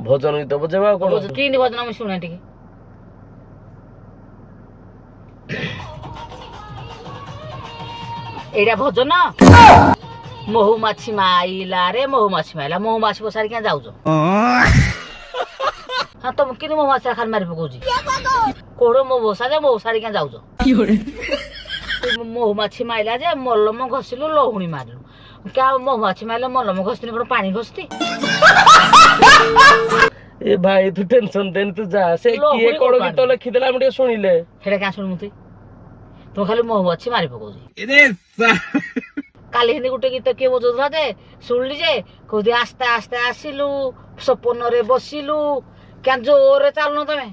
भजन गीत बजेबा कोन की भजन हम सुने टिके एडा भजन महुमाछी माइला रे महुमाछी माइला महुमाछी बसारी क्या जाउछ हां तुम किन महुमाछी खान मारि पकोजी कोडो मो बसा जे महुसारी क्या जाउछ महुमाछी माइला जे मल्लम घसिलु लहुणी मारलु क्या महुमाछी माइला मल्लम घसनी कोन पानी घसती ए भाई तू टेंशन देन तू जा से किए कोडो गीत लिखि देला हम टे सुनिले हेडा क्या सुन मुती तुम खाली महुमाछी मारि पकोजी काली हिंदी गुटे गीत किए बजौला जे सुनली जे कोदी आस्ते आस्ते आसिलु सपन रे बसिलु क्या जोर रे चालनो तमे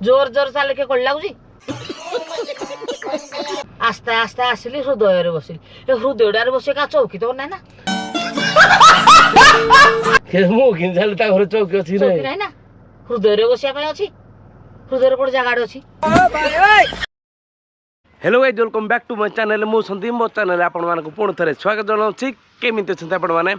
जोर जोर चाले के कोल लागुजी आस्ते आस्ते आसिली हृदय रे बसिली ए हृदय रे बसे का चौकी तो नै ना के मो किन झाले ता घर चौकी अछि चौकी नै ना हृदय रे बसिया पय अछि हृदय रे कोड जागा अछि ओ भाई ओय hello guys welcome back to my channel मो संदीप मो चैनल आपण मानको पुण थरे स्वागत जनाउछि केमिते छथि आपण माने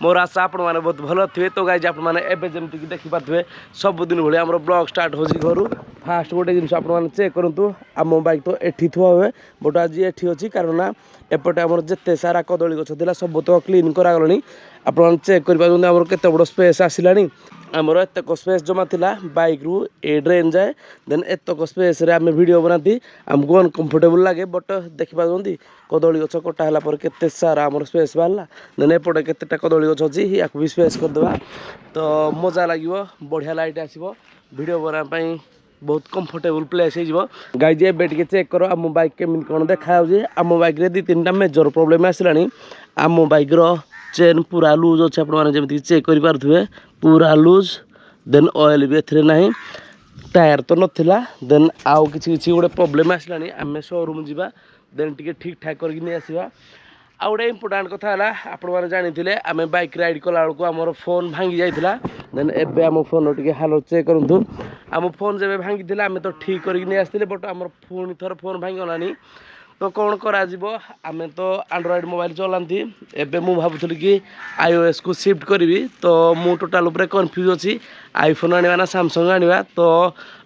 मोर आशा आपण माने बहुत भलो थिबे तो गाइस आपण माने एबे जेमति कि देखि पाथबे सब दिन भले हमर ब्लॉग स्टार्ट होछि घरु फास्ट गोटे जिंस आपण माने चेक करंतु आम बाइक तो एठी थुआ होवे बट आज एठी अछि कारण ना एपटे हमर जत्ते सारा कदली गछ दिला सब तो क्लीन करा गलनी आपण माने चेक करि पाउन हमर केते बडो स्पेस आसिलानी आमर एतक स्पेस जमा थिला बाइक रु ए ड्रेन जाए देन एतक स्पेस रे आमे वीडियो बनाती हमको अनकंफर्टेबल लागे बट देखि पाउंदी कदली गछ कटा हला पर केते सारा हमर स्पेस बाला देन एपटे केतेटा कदली गछ अछि याक भी स्पेस कर देबा तो मजा लागिवो बढ़िया लाइट आसीबो वीडियो बना पई बहुत कंफर्टेबल प्लेस हे जिवो गाइस ए बेट के चेक करो आम बाइक के मिन कोन देखाउ जे आम बाइक रे दी तीनटा मेजर प्रॉब्लम आसिलानी आम बाइक रो चेन पूरा लूज अछि आपण माने जेमति चेक करि पारथुवे पूरा लूज देन ऑयल भी एथरे नाही टायर तो नथिला देन आउ किछि किछि गोटे प्रॉब्लम आसिलानी आमे शोरूम जिबा देन टिके ठीक ठाक करके नै आसीबा आ गोटे इंपोर्टेंट कथा हला आपण माने जानिथिले आमे बाइक राइड कला को हमर फोन भांगी जाइथिला देन एबे हम फोन टिके हालत चेक करंतु आम फोन जेबे भांगी थिला आमे तो ठीक करके नै आस्थिले बट हमर फोन थर फोन भांगी गलानी तो कौन करा जीवो आमे तो एंड्रॉइड मोबाइल चलांती एबे मु भाबुथली कि आईओएस को शिफ्ट करी तो मु टोटल ऊपर कंफ्यूज अछि आईफोन आनिबा ना सैमसंग आनिबा तो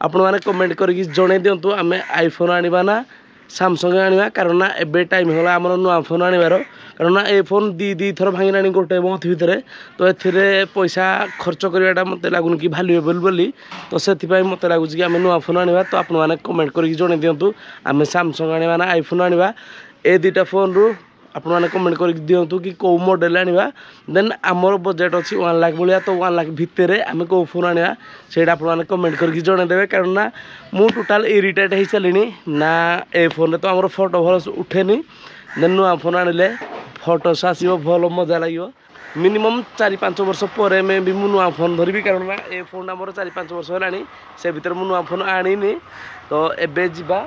आपण माने कमेंट करके जणे दियंतु आमे आईफोन आनिबा ना सैमसंग आनिबा कारण ना एबे टाइम होला हमर नुआ फोन आनिबारो कारण ना ए फोन दी थर भांगिनानी गोटे मंथ भितरे तो एथिरे पैसा खर्च करियाटा मते लागुन कि वैल्यूएबल बोली तो सेथि पई मते लागु कि आमे नुआ फोन आनिबा तो आपण माने कमेंट करके जणे दियंतु आमे सैमसंग आनिबा ना आईफोन आनिबा ए दुटा फोन रु आपण माने कमेंट करके दियंतु कि को मॉडल आनिबा देन हमर बजट अछि 1 लाख बोलिया तो 1 लाख भितरे आमे को फोन आनिबा सेडा आपण माने कमेंट करके जणे देबे कारण ना मु टोटल इरिटेट हे चलिनी ना ए फोन रे तो हमर फोटो भल उठेनी देन नुआ फोन आनिले फोटो आसीबो भल मजा लागियो मिनिमम 4-5 वर्ष पर में भी मु नुआ फोन धरबी कारण ना ए फोन हमर 4-5 वर्ष होलानी से भीतर मु नुआ फोन आनीनी तो एबे जिबा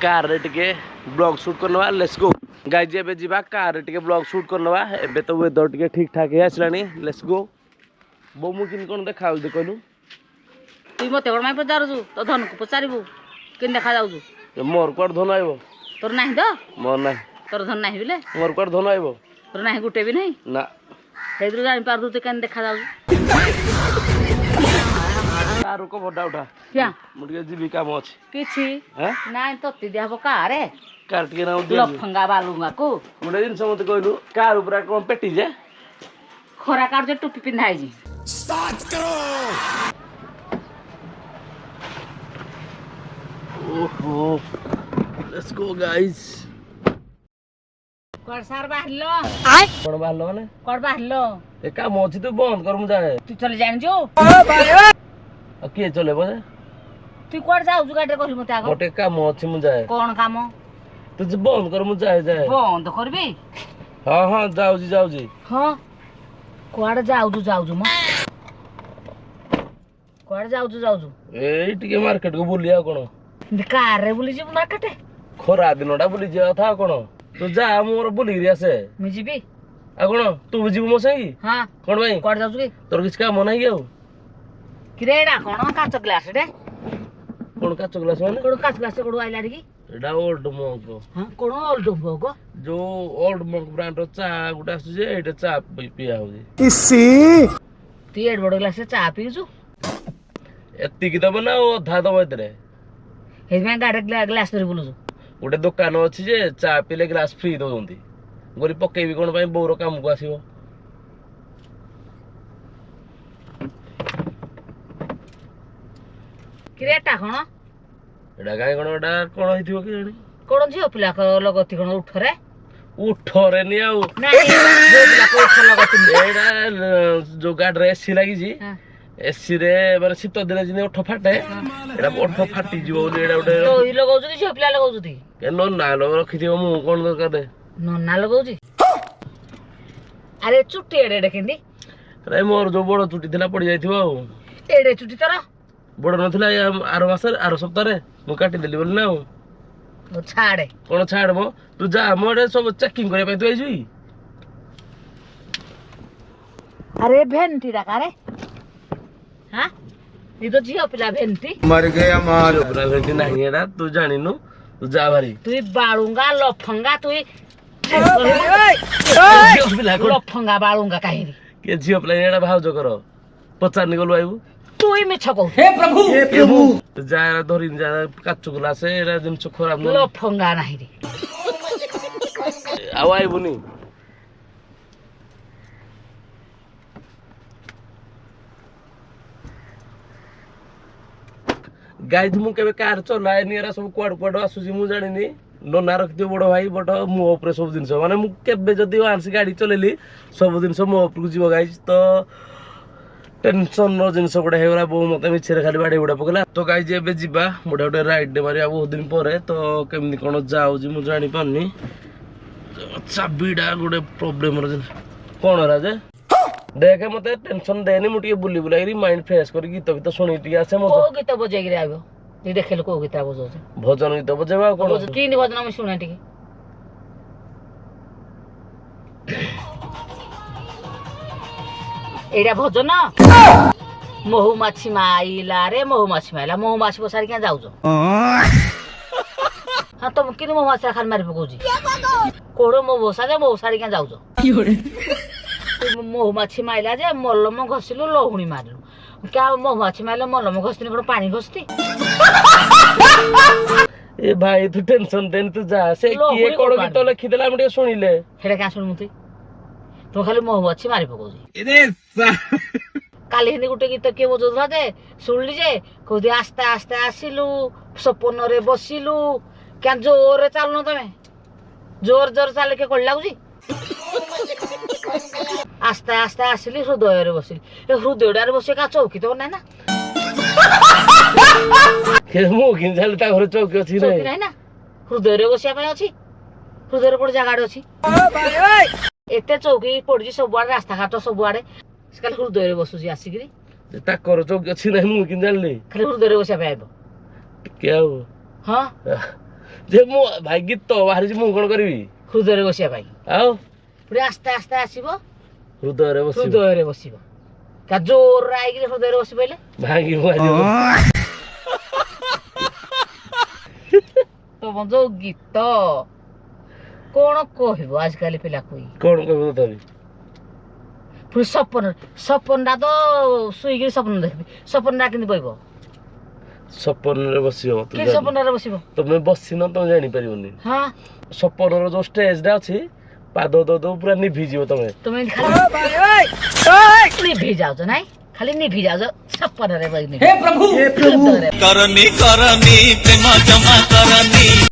कार रे टिके ब्लॉग शूट करनवा लेट्स गो गाइस एबे जिबा कार रे टिके ब्लॉग शूट करनवा एबे तो वेदर टिके ठीक ठाक हे आसलानी लेट्स गो बोमु किन कोन देखाउ दे कहलु तू मते कोन माय पचारजु तो धन को पचारिबु किन देखा जाउजु मोर कोड धन आइबो तोर नाही तो मोर नाही तोर धन नाही बिले मोर कोड धन आइबो तोर नाही गुटे भी नहीं ना हेदरु जानि पारदु ते केन देखा जाउजु तारो को बडा उठा क्या मुटिके जीवी काम अछि किछि हैं नाही तो ति देहबो कारे कार टिके नाउ दे लफंगा बालुंगा को मुडे दिन समते कहलु कार ऊपर कोन पेटी जे खरा कार जे टोपी पिंधाई जी स्टार्ट करो ओहो लेट्स गो गाइस कोड सार बाहरलो कोन बाहरलो माने कोड बाहरलो ए काम अछि तो बंद कर मु जाए तू चले जान जो ओ भाई ओ के चले बजे तू कोड जाउ गाडी कहली मते आगो मोटे काम अछि मु जाए कोन काम तू जे बंद कर मु जाए बंद करबी हां हां जाउ जी हां कोड जाउ म कोड जाउ ए टिके मार्केट को बुलिया कोन कार रे बुली जे मार्केट खरा दिनटा बुली जे था कोन तू जा मोर बुली रिया से मि जीबी आ कोन तू बुझिबो मो संगी हां कोन भाई कोड जाउ की तोर किछ काम नै गेउ किरेडा कोन काच ग्लास रे कोन काच ग्लास माने कोन काच ग्लास कोड आइला रे की एडा ओल्ड मग हां कोन ओल्ड मग जो ओल्ड मग ब्रांड चा गुटा आसु जे एटा चा पिया हो जे इसी তুই ଏଡ ବଡ ଗ୍ଲାସ ଚା ପିଉଛୁ ଏତିକି ଦବ ନା ଆଉ ଅଧା ଦବ ଏଥିରେ? ସେଇଥିପାଇଁ ଗାଡି ଗ୍ଲାସ ଧରି ବୁଲୁଛୁ। ଗୋଟେ ଦୋକାନ ଅଛି ଯେ ଚା ପିଇଲେ ଗ୍ଲାସ ଫ୍ରି ଦଉଛନ୍ତି। ଗରି ପକେଇବି କଣ ପାଇଁ, ବୋଉର କାମକୁ ଆସିବ। କିରେ ଏଟା କଣ ଏଟା କାଇଁ କଣ, ଏଟା କଣ ହେଇଥିବ କି ଜାଣି? କଣ ଝିଅ ପିଲା ଲଗତି କଣ ଉଠରେ ଉଠରେନି ଆଉ। ନାଇଁ ଝିଅ ପିଲା ଉଠ ଲଗତି ଏଇଟା ଯୋଉ ଗାଡିରେ ଏସି ଲାଗିଛି, ଏସି ରେ ମାନେ ଶୀତ ଦିନେ ଯେମିତି ଓଠ ଫାଟେ, ଏଇଟା ଓଠ ଫାଟିଯିବ ବୋଲି ଏଇଟା ଗୋଟେ ତୋଇ ଲଗାଉଛନ୍ତି ଝିଅ ପିଲା ଲଗାଉଛନ୍ତି। ନନା ରଖିଥିବ, ମୁଁ କଣ ଦରକାର? ନନା ଲଗାଉଛି। ଆରେ ଚୁଟି ଏଡେ ଏଡେ କେନ୍ତି? ଆରେ ମୋର ଯୋଉ ବଡ ଚୁଟି ଥିଲା ପଡି ଯାଇଥିବ ଆଉ। ଏଡେ ଚୁଟି ତୋର? ବଡ ନଥିଲା ଆର ମାସରେ, ଆର ସପ୍ତାହରେ ମୁଁ କାଟିଦେଲି ବୋଲି ନା ଆଉ। ଛାଡେ କଣ ଛାଡ ମ, ତୁ ଯା ମୋ ଏଟେ ସବୁ ଚେକିଂ କରିବା ପାଇଁ ତୁ ଆଇଛୁ କି? अरे भेंटी रखा रे हाँ ये तो झियो पिला भेंटी मर गया मार भेंटी नहीं एड़ा, तू जानिनु, तू जा भारी। तू बाळुंगा लफंगा तू लफंगा बाळुंगा काहिरी के झियो पिला एड़ा भाउज कर पचारनी गलु आइबु तू ही मिछ कहू। हे प्रभु तू जा एड़ा धरि जा काचु ग्लास एड़ा जिंस खराब न लफंगा नाही रे आउ आइबुनी। गाई मु केबे कार चलाएनी, एरा सब कुआड कुआड आसुची मु जानिनी। नना रखिथिव बड़ भाई बट मो उपरे सब जिनस, माने मु केबे जदी वांस गाड़ी चलेली सब जिनस मो उपरकु जीव गाइस। तो टेंशन नो जिनस गुडा हेगला, बो मते मिछरे खाली बाडी गुडा पकला। तो गाइस एबे जिबा मोडा गोटे राइड दे मारिया बहुत दिन परे। तो केमनी कोन जाउजी मु जानि पानी, चाबीडा गोटे प्रॉब्लम रो कोन राजे देखे मते टेंशन देनी, मु टिके बुली बुलाई माइंड फ्रेश करी गीत गीत सुनी टिके आसे मो को गीत बजाई रे आबो नी देखेल को गीत बजाउ भजन गीत बजेबा कोन की नी भजन हम सुने टिके एडा भजन महु माछी माइला रे महु माछी माइला महु माछी बसारी क्या जाउजो हाँ तुम कि महु माछी खान मारी पकोजी कोड़ो मो बसा जे महु सारी क्या जाउजो महु माछी माइला जे मलम घसिलु लहुणी मारलु क्या महु माछी माइला मलम घसती कोन पानी घसती ए भाई तू टेंशन देन, तू जा से किए कोन गीत लिखि देला हम टिके सुनिले हेडा क्या सुनमु तू खाली महु माछी मारी पकोजी। काली हिंदी गुटे गीत किए बजौला जे शुणली जे कहती आस्ते आस्ते आसिलु सपन रे बसिलु क्या जोर रे चालु तमें जोर जोर चाल के कल लगुच आस्ते आस्ते आसिली हृदय रे बसिली हृदय बस क्या चौकी तो ना मो कि जाले ता घर चौकी अछि नहीं ना हृदय रे बसिया ପାଇଁ अछि हृदय रे पड़ जगह अछि एते चौकी पड़ी सब आड़े रास्ता घाट सब आड़े कल हृदय रे बसुची आसिकरी ताकर चौकी अछि नहीं, मु कि जानली खाली हृदय रे बसिया आइबो क्या हो। हां जे मो भाई गीत बाहरी मु कोन करबी हृदय रे बसिया आउ पुरे आस्ते आस्ते आसीबो हृदय रे बसिबो हृदय रे बसिबो का जोर आइकरी हृदय रे बसि पइले भागी मारी तो बंजो गीत कोन कहबो आजकल पिला कोई कोन कहबो तबी पुरे सपन सपनडा तो सुईगिरी सपन देखबी सपनडा किंदी बइबो सपन रे बसियो के सपन रे बसिबो तमे बसिन तमे जानि परिबोनी। हां सपन रो जो स्टेज डा अछि पाद दो दो पूरा निभि जीवो तमे खाली निभि जाओ नै खाली निभि जाओ सपन रे बइनी। हे प्रभु करनी करनी प्रेम जमा करनी।